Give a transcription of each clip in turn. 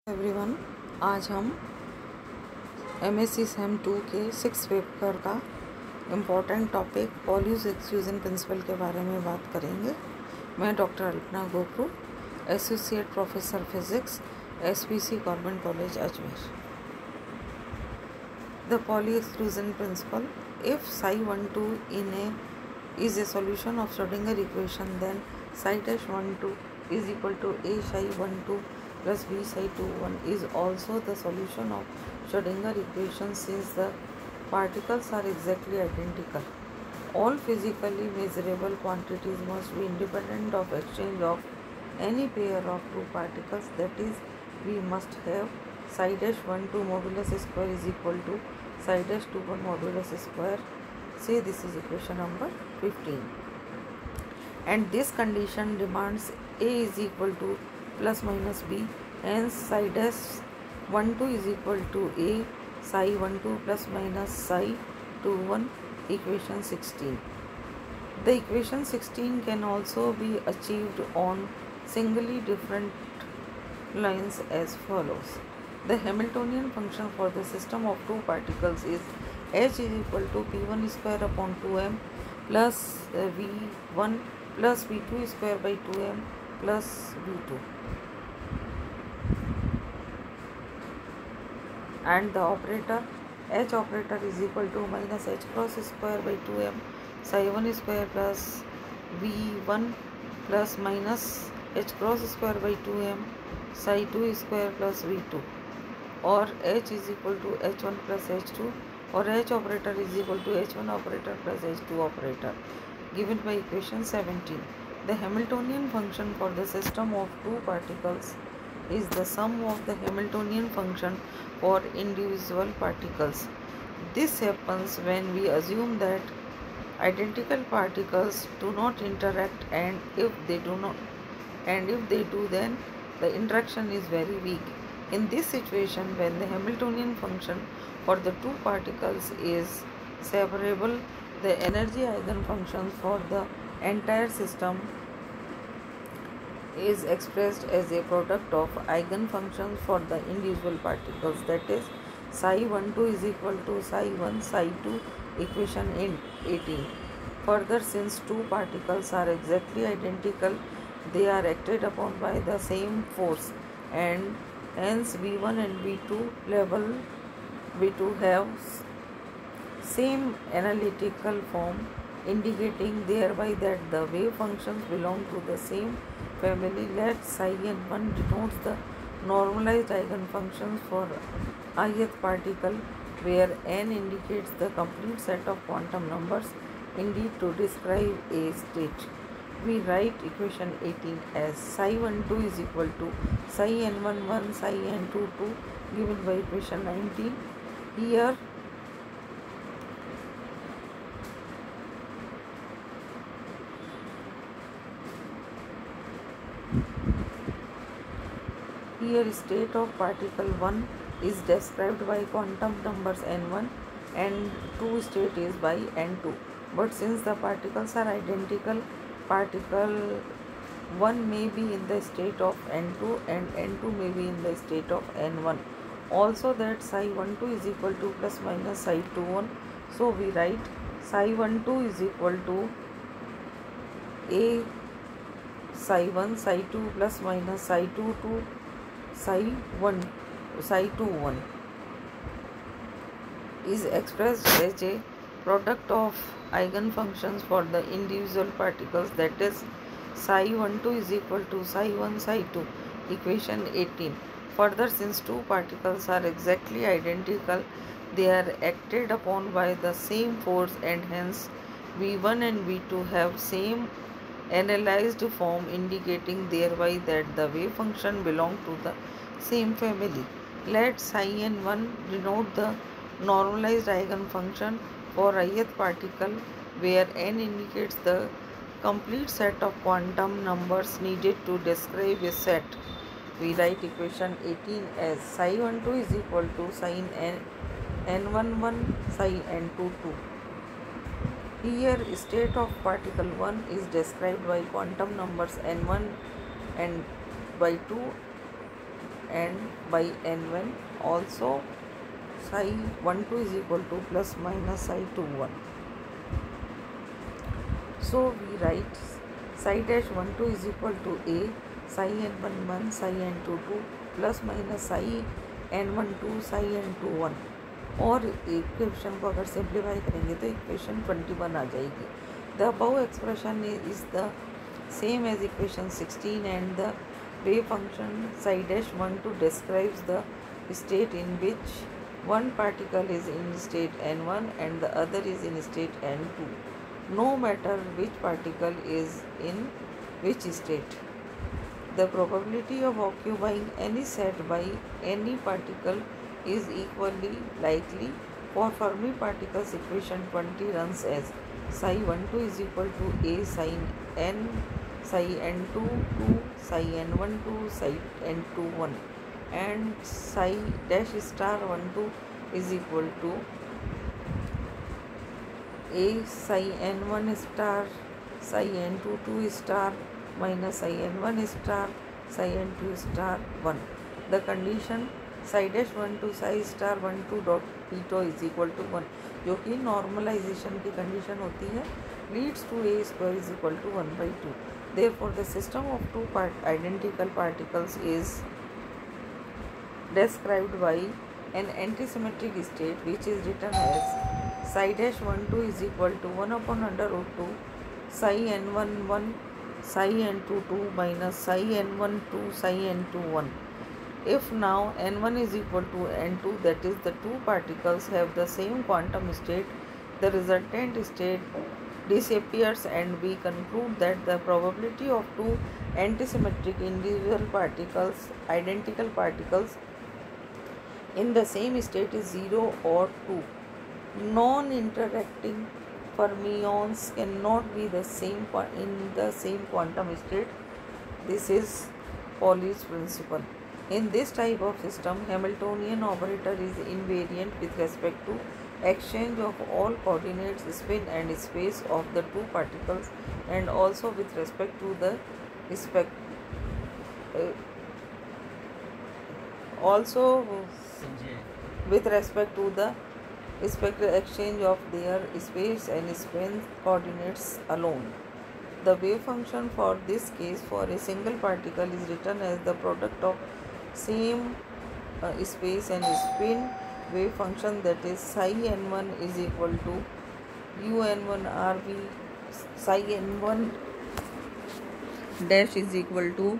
Everyone, आज हम MSc same 2 के 6 पेपर का important topic Pauli's exclusion principle के बारे में बात करेंगे। मैं doctor Alpana Gopru, associate professor physics, SPC government college Ajmer. The Pauli exclusion principle: if psi12 in a is a solution of Schrodinger equation, then psi-12 is equal to a psi12 plus b psi21 is also the solution of Schrodinger equation since the particles are exactly identical. All physically measurable quantities must be independent of exchange of any pair of two particles. That is, we must have psi-12 modulus square is equal to psi-21 modulus square. Say this is equation number 15, and this condition demands a is equal to plus minus b, hence psi-12 is equal to a psi-12 plus minus psi-21, equation 16. The equation 16 can also be achieved on singly different lines as follows. The Hamiltonian function for the system of two particles is h is equal to p1 square upon 2m plus v1 plus v2 square by 2m plus v2, and the operator h operator is equal to minus h cross square by 2m psi1 square plus v1 plus minus h cross square by 2m psi2 square plus v2, or h is equal to h1 plus h2, or h operator is equal to h1 operator plus h2 operator, given by equation 17. The Hamiltonian function for the system of two particles is the sum of the Hamiltonian function for individual particles. This happens when we assume that identical particles do not interact, and if they do, then the interaction is very weak. In this situation, when the Hamiltonian function for the two particles is separable, the energy eigenfunction for the entire system is expressed as a product of eigenfunctions for the individual particles, that is, psi12 is equal to psi1 psi2, equation 18. Further, since two particles are exactly identical, they are acted upon by the same force, and hence v1 and v2 have same analytical form, indicating thereby that the wave functions belong to the same family. Let psi n1 denotes the normalized eigenfunctions for ith particle, where n indicates the complete set of quantum numbers. Indeed, to describe a state, we write equation 18 as psi12 is equal to psi n11 psi n22, given by equation 19. Here state of particle 1 is described by quantum numbers n1, and 2 state is by n2. But since the particles are identical, particle 1 may be in the state of n2 and n2 may be in the state of n1. Also, that psi12 is equal to plus minus psi21. So we write psi12 is equal to a psi1 psi2 plus minus psi22 psi21 is expressed as a product of eigenfunctions for the individual particles, that is, psi12 is equal to psi1 psi2, equation 18. Further, since two particles are exactly identical, they are acted upon by the same force, and hence v1 and v2 have same analyzed form, indicating thereby that the wave function belong to the same family. Let psi n1 denote the normalized eigenfunction for ith particle, where n indicates the complete set of quantum numbers needed to describe a set. We write equation 18 as psi12 is equal to sin n11 psi n22. Here state of particle 1 is described by quantum numbers n1 and by 2, and by n1. Also psi 1 2 is equal to plus minus psi 2 1. So we write psi dash 1 2 is equal to a psi n1 1 psi n2 2 plus minus psi n1 2 psi n2 1. और equation को अगर simplify करेंगे तो equation 21 आ जाएगी. The above expression is the same as equation 16 and the wave function psi dash 1 2 describes the state in which one particle is in state n1 and the other is in state n2, no matter which particle is in which state. The probability of occupying any set by any particle is equally likely. For Fermi particles, equation 20 runs as psi 1 2 is equal to a sin n psi n2 2 psi n1 2 psi n2 1 and psi dash star 1 2 is equal to a psi n1 star psi n2 2 star minus psi n1 star psi n2 star 1. The condition psi dash 1 2 psi star 1 2 dot theta is equal to 1, जो कि normalisation की condition होती है, leads to a square is equal to 1 by 2. Therefore, the system of two identical particles is described by an antisymmetric state which is written as psi dash 1 2 is equal to 1 upon under root 2 psi n1 1 psi n2 2 minus psi n1 2 psi n2 1. If now n1 is equal to n2, that is the two particles have the same quantum state, the resultant state disappears and we conclude that the probability of two antisymmetric individual particles, identical particles in the same state is 0 or 2. Non-interacting fermions cannot be the same in the same quantum state. This is Pauli's principle. In this type of system, Hamiltonian operator is invariant with respect to exchange of all coordinates, spin and space of the two particles, and also with respect to the exchange of their space and spin coordinates alone. The wave function for this case for a single particle is written as the product of same space and spin wave function, that is psi n1 is equal to un1 rv psi n1 dash is equal to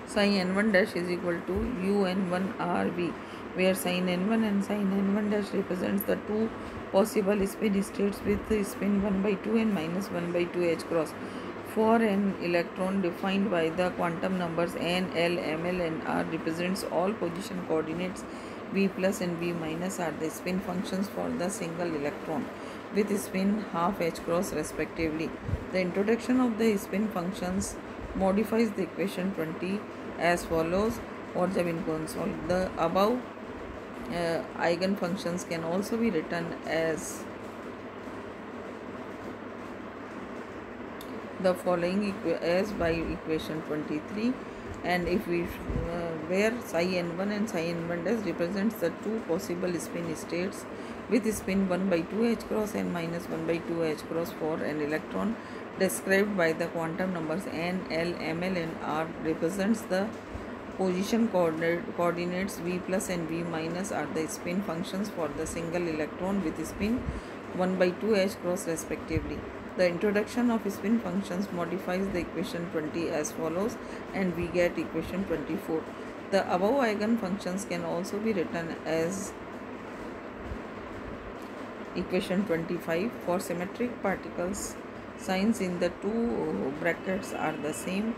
psi n1 dash is equal to un1 rv, where sin n1 and sin n1 dash represents the two possible spin states with spin 1 by 2 and minus 1 by 2 h cross. For an electron defined by the quantum numbers n, l, ml and r represents all position coordinates v plus and v minus are the spin functions for the single electron with spin half h cross respectively. The introduction of the spin functions modifies the equation 20 as follows. और जब इनको solve, the above eigen functions can also be written as the following as by equation 23, and if we where psi n1 and psi n1 dash represents the two possible spin states with spin 1 by 2 h cross and minus 1 by 2 h cross for an electron described by the quantum numbers n, l, ml and r represents the position coordinates v plus and v minus are the spin functions for the single electron with spin 1 by 2 h cross respectively. The introduction of spin functions modifies the equation 20 as follows, and we get equation 24. The above eigen functions can also be written as equation 25. For symmetric particles, signs in the two brackets are the same,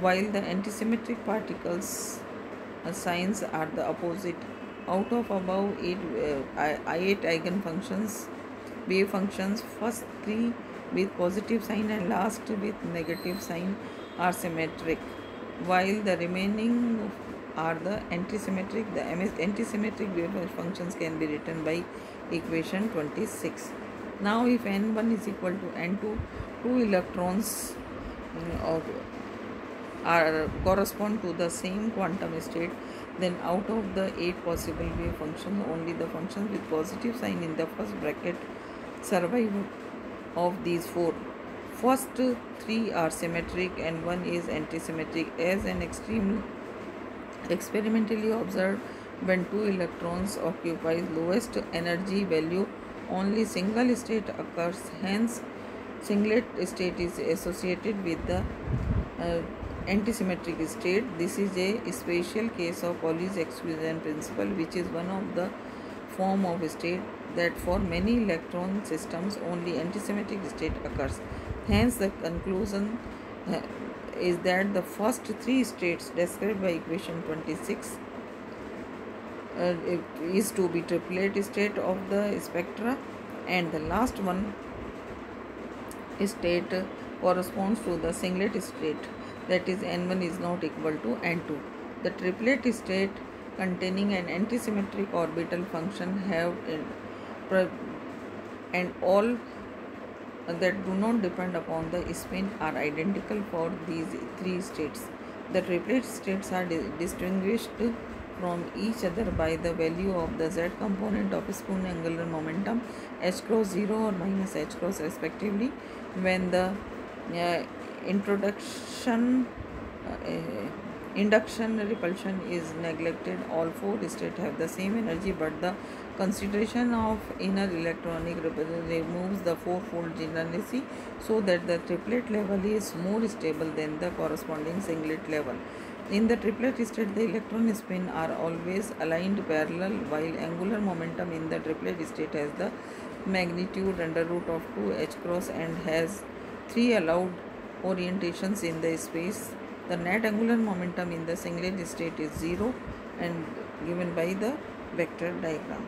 while the antisymmetric particles signs are the opposite. Out of above 8 eigen functions, wave functions, first 3 with positive sign and last with negative sign are symmetric, while the remaining are the antisymmetric. The antisymmetric wave functions can be written by equation 26. Now if n1 is equal to n2, two electrons are correspond to the same quantum state, then out of the 8 possible wave functions, only the functions with positive sign in the first bracket survive of these 4. First 3 are symmetric and 1 is antisymmetric. As an extreme experimentally observed, when 2 electrons occupy lowest energy value, only single state occurs. Hence, singlet state is associated with the antisymmetric state. This is a special case of Pauli's exclusion principle, which is one of the form of state that for many electron systems only antisymmetric state occurs. Hence, the conclusion is that the first 3 states described by equation 26 is to be triplet state of the spectra, and the last one state corresponds to the singlet state, that is n1 is not equal to n2. The triplet state containing an antisymmetric orbital function have and all that do not depend upon the spin are identical for these 3 states. The triplet states are distinguished from each other by the value of the z component of spoon angular momentum h cross 0 or minus h cross respectively. When the induction repulsion is neglected, all 4 states have the same energy, but the consideration of inner electronic removes the fourfold generality, so that the triplet level is more stable than the corresponding singlet level. In the triplet state, the electron spin are always aligned parallel, while angular momentum in the triplet state has the magnitude under root of 2 h cross and has 3 allowed orientations in the space. The net angular momentum in the singlet state is 0 and given by the vector diagram.